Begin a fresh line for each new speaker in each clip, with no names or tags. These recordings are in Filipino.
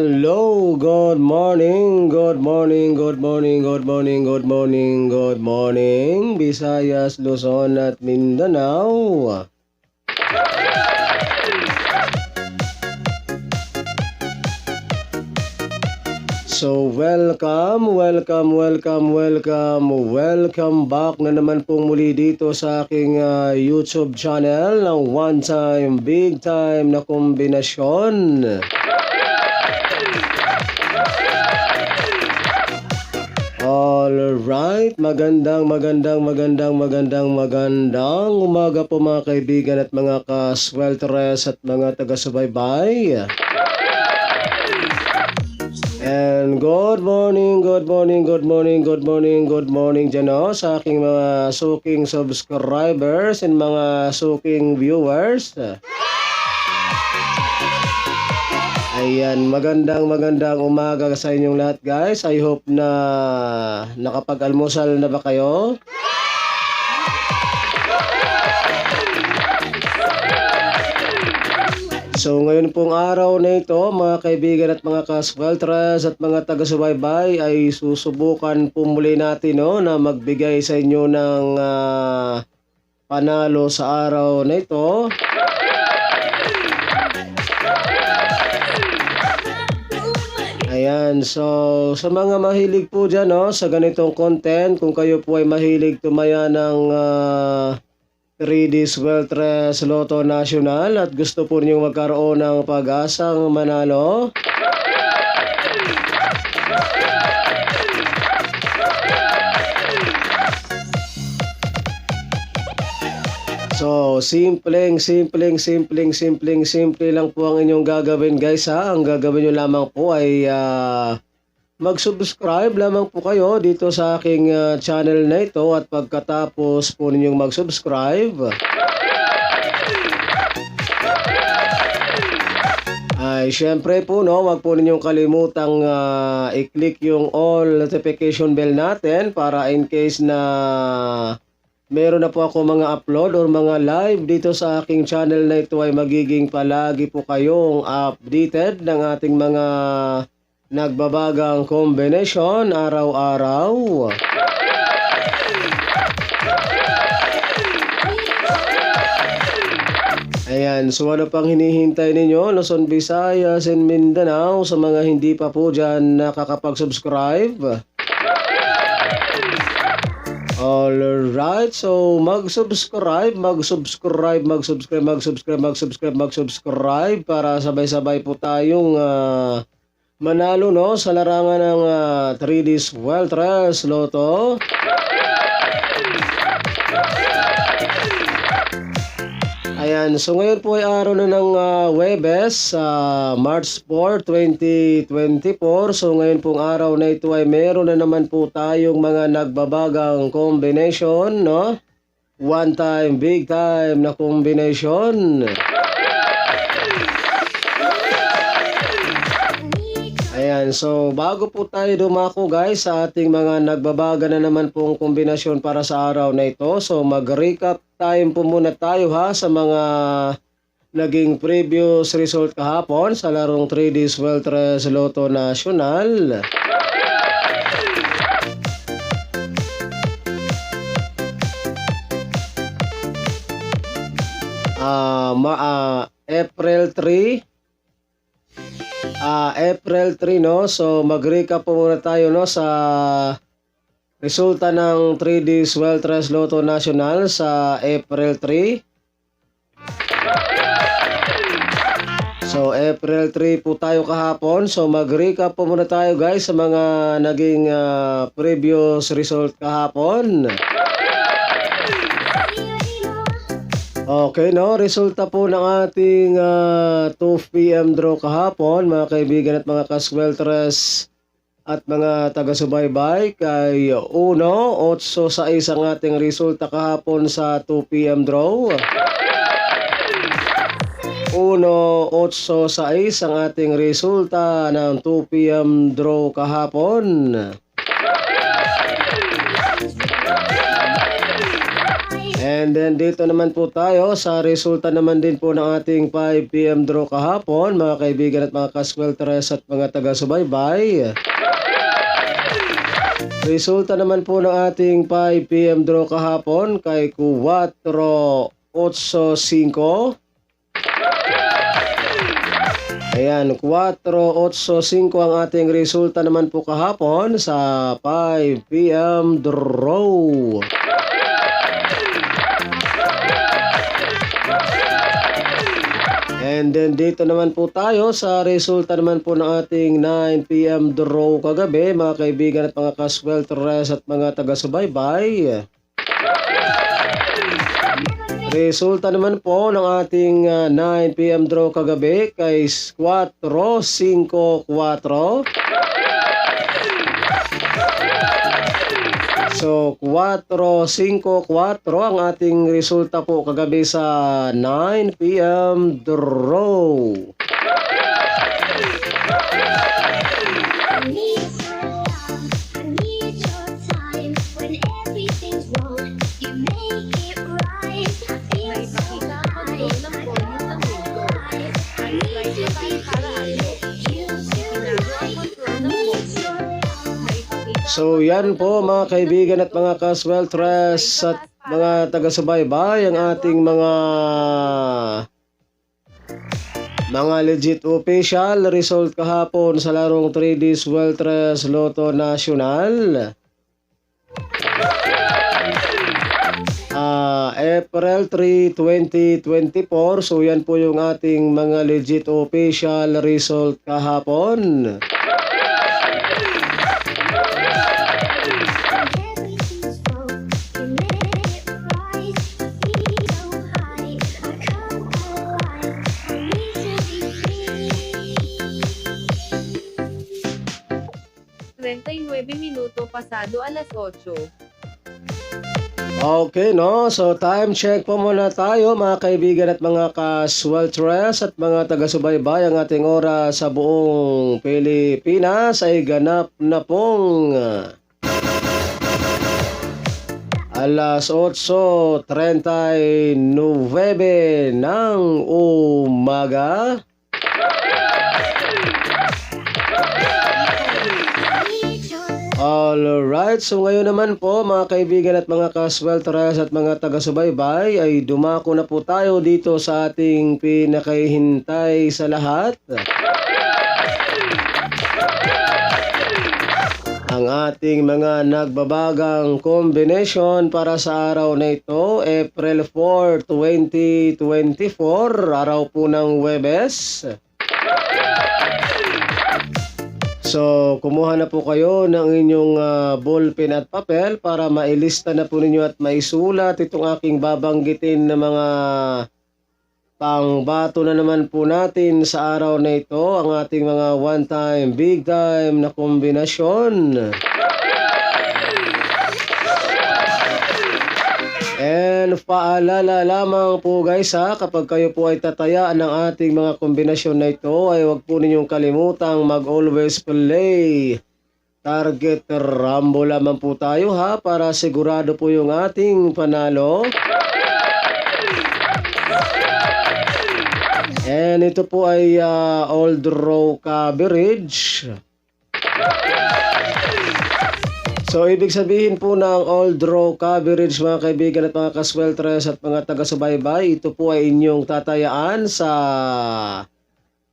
Hello, good morning, good morning, good morning, good morning, good morning, good morning, Visayas, Luzon at Mindanao. So welcome back na naman pong muli dito sa aking YouTube channel ng One Time Big Time na kombinasyon. Alright, magandang umaga po mga kaibigan at mga kaswelteres at mga taga-subaybay. And good morning dyan sa aking mga suking subscribers and mga suking viewers. Ayan, magandang umaga sa inyong lahat guys. I hope na nakapag-almusal na ba kayo? So ngayon pong araw na ito mga kaibigan at mga kasweltras at mga taga-subaybay ay susubukan po muli natin na magbigay sa inyo ng panalo sa araw na ito. Ayan, so sa mga mahilig po dyan sa ganitong content, kung kayo po ay mahilig tumaya ng 3D Sweltres Lotto National at gusto po ninyong magkaroon ng pag-asang manalo, so simple lang po ang inyong gagawin guys ha. Ang gagawin nyo lamang po ay mag-subscribe lamang po kayo dito sa aking channel na ito at pagkatapos po ninyong mag-subscribe ay syempre po wag po ninyong kalimutang i-click yung all notification bell natin para in case na meron na po ako mga upload or mga live dito sa aking channel na ito ay magiging palagi po kayong updated ng ating mga nagbabagang kombinasyon araw-araw. Ayan, so ano pang hinihintay ninyo, Luzon, Visayas, and Mindanao sa mga hindi pa po dyan nakakapag-subscribe? Alright, so mag-subscribe para sabay-sabay po tayong manalo sa larangan ng 3D Sweltres Lotto. Ayan, so ngayon po ay araw na ng Huwebes, March 4, 2024. So ngayon pong araw na ito ay meron na naman po tayong mga nagbabagang combination, One time, big time na combination. Ayan, so bago po tayo dumako guys sa ating mga nagbabaga na naman pong kombinasyon para sa araw na ito. So mag-recap time po muna tayo sa mga naging previous result kahapon sa larong 3D Sweltres Lotto National. April 3 so mag-recap po muna tayo sa resulta ng 3D Sweltres Lotto National sa April 3. So April 3 po tayo kahapon. So mag-recap po muna tayo guys sa mga naging previous result kahapon. Okay, resulta po ng ating 2 PM draw kahapon, mga kaibigan at mga kasweltres at mga taga-subaybay, kay 1-8-6 ang ating resulta kahapon sa 2 PM draw. 1-8-6 ang ating resulta ng 2 PM draw kahapon. And And then dito naman po tayo sa resulta naman din po ng ating 5 PM draw kahapon, mga kaibigan at mga kaswelteres at mga taga-subaybay. Resulta naman po ng ating 5 PM draw kahapon kay 485. Ayan, 485 ang ating resulta naman po kahapon sa 5 PM draw. And then dito naman po tayo sa resulta naman po ng ating 9 PM draw kagabi, mga kaibigan at mga kaswelteres at mga taga-subaybay. Resulta naman po ng ating 9 PM draw kagabi kay 454. So, 454 ang ating resulta po kagabi sa 9 PM draw. So yan po mga kaibigan at mga kaswelteres at mga taga-subaybay ang ating mga legit official result kahapon sa larong 3D Swelteres Lotto National. April 3, 2024. So yan po yung ating mga legit official result kahapon.
Minuto pasado alas 8.
Okay, no? So, time check po muna tayo, mga kaibigan at mga kaswelteres at mga taga-subaybay. Ang ating oras sa buong Pilipinas ay ganap na pong alas 8:39 ng umaga. Alright, so ngayon naman po mga kaibigan at mga kaswelteres at mga taga-subaybay ay dumako na po tayo dito sa ating pinakahihintay sa lahat. Ang ating mga nagbabagang combination para sa araw na ito, April 4, 2024, araw po ng Huwebes. So, kumuha na po kayo ng inyong ballpen at papel para mailista na po ninyo at maisulat itong aking babanggitin na mga pangbato na naman po natin sa araw na ito, ang ating mga one-time, big-time na kombinasyon. And paalala lamang po guys kapag kayo po ay tatayaan ng ating mga kombinasyon na ito ay huwag po ninyong kalimutang mag-always play. Target rambo lamang po tayo para sigurado po yung ating panalo. And ito po ay all draw coverage. So, ibig sabihin po ng all draw coverage mga kaibigan at mga kaswelteres at mga taga-subaybay, ito po ay inyong tatayaan sa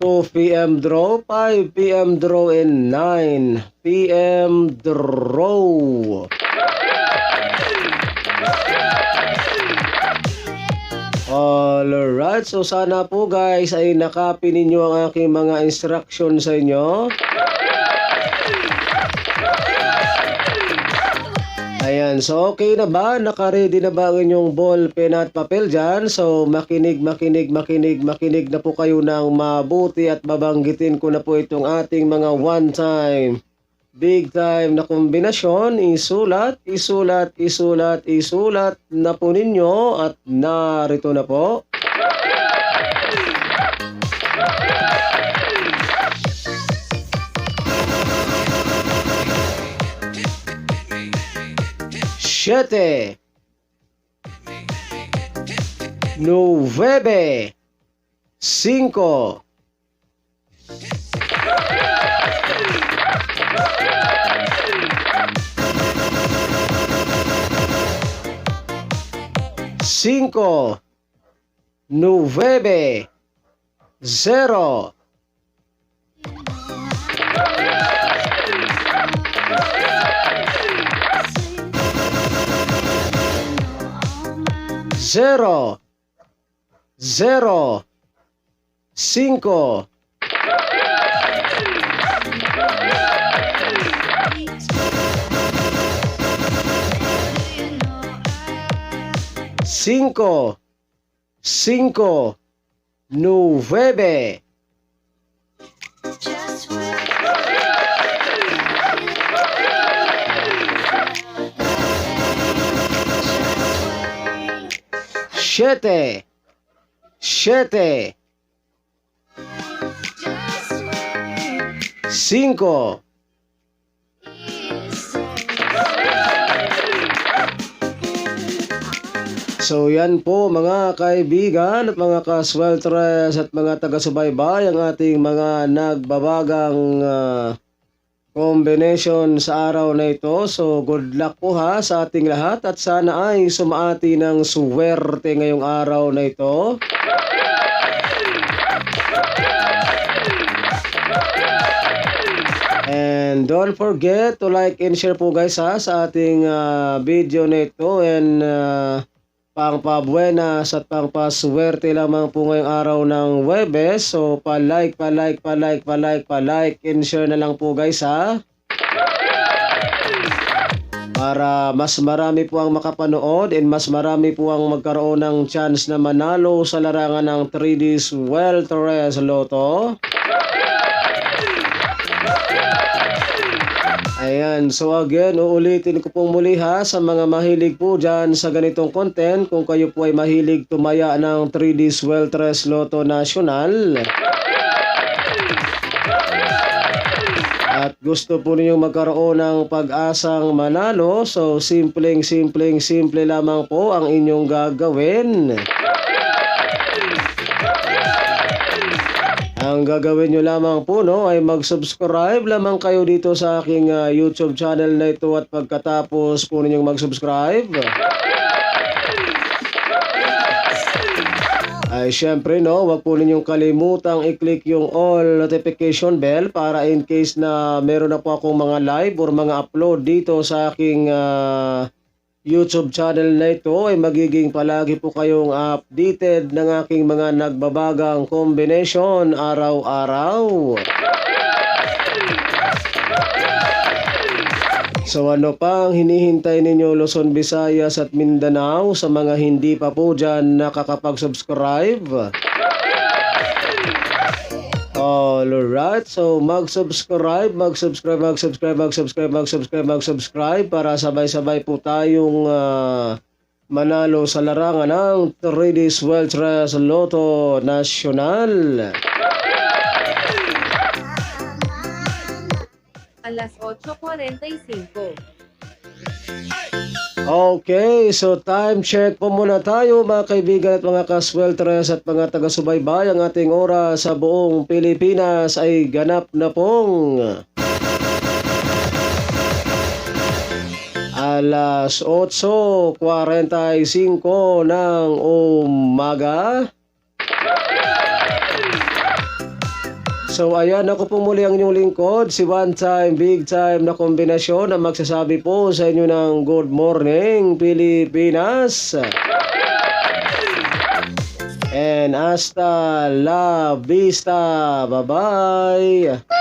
2 PM draw, 5 PM draw, and 9 PM draw. Alright, so sana po guys ay nakapin ninyo ang aking mga instruction sa inyo. Ayan, so okay na ba? Naka-ready na ba ang inyong ball, pen at papel dyan? So makinig na po kayo ng mabuti at babanggitin ko na po itong ating mga one-time, big-time na kombinasyon. Isulat na po ninyo at narito na po. Siete, 9, 5, 5, 9, 0. Zero, 5, 5, 5, 9. Siete, 5. So yan po mga kaibigan at mga kasweltres at mga taga-subaybay ang ating mga nagbabagang combination sa araw na ito. So good luck po ha sa ating lahat at sana ay sumaati ng suwerte ngayong araw na ito. And don't forget to like and share po guys ha sa ating video na ito, and pangpabuenas at pangpaswerte lamang po ngayong araw ng Huwebes. So pa-like and share na lang po guys ha, para mas marami po ang makapanood and mas marami po ang magkaroon ng chance na manalo sa larangan ng 3D Swelteres Lotto. Ayan, so again, uulitin ko pong muli ha sa mga mahilig po dyan sa ganitong content. Kung kayo po ay mahilig tumaya ng 3D Swelteres Lotto National at gusto po ninyong magkaroon ng pag-asang manalo, so simple lamang po ang inyong gagawin. Ang gagawin nyo lamang po ay mag-subscribe lamang kayo dito sa aking YouTube channel na ito, at pagkatapos po ninyong mag-subscribe ay syempre wag po ninyong kalimutang i-click yung all notification bell para in case na meron na po akong mga live or mga upload dito sa aking YouTube channel na ito ay magiging palagi po kayong updated ng aking mga nagbabagang combination araw-araw. So ano pang hinihintay ninyo Luzon, Visayas at Mindanao sa mga hindi pa po dyan nakakapag-subscribe? Alright, so mag-subscribe para sabay-sabay po tayong manalo sa larangan ng 3D Swelteres Lotto National.
Alas 8:45.
Okay, so time check po muna tayo mga kaibigan at mga kaswelteres at mga taga-subaybay. Ang ating oras sa buong Pilipinas ay ganap na pong alas 8:45 ng umaga. So ayan, ako po muli ang inyong lingkod, si One Time Big Time na kombinasyon na magsasabi po sa inyo ng good morning Pilipinas. And hasta la vista. Bye-bye.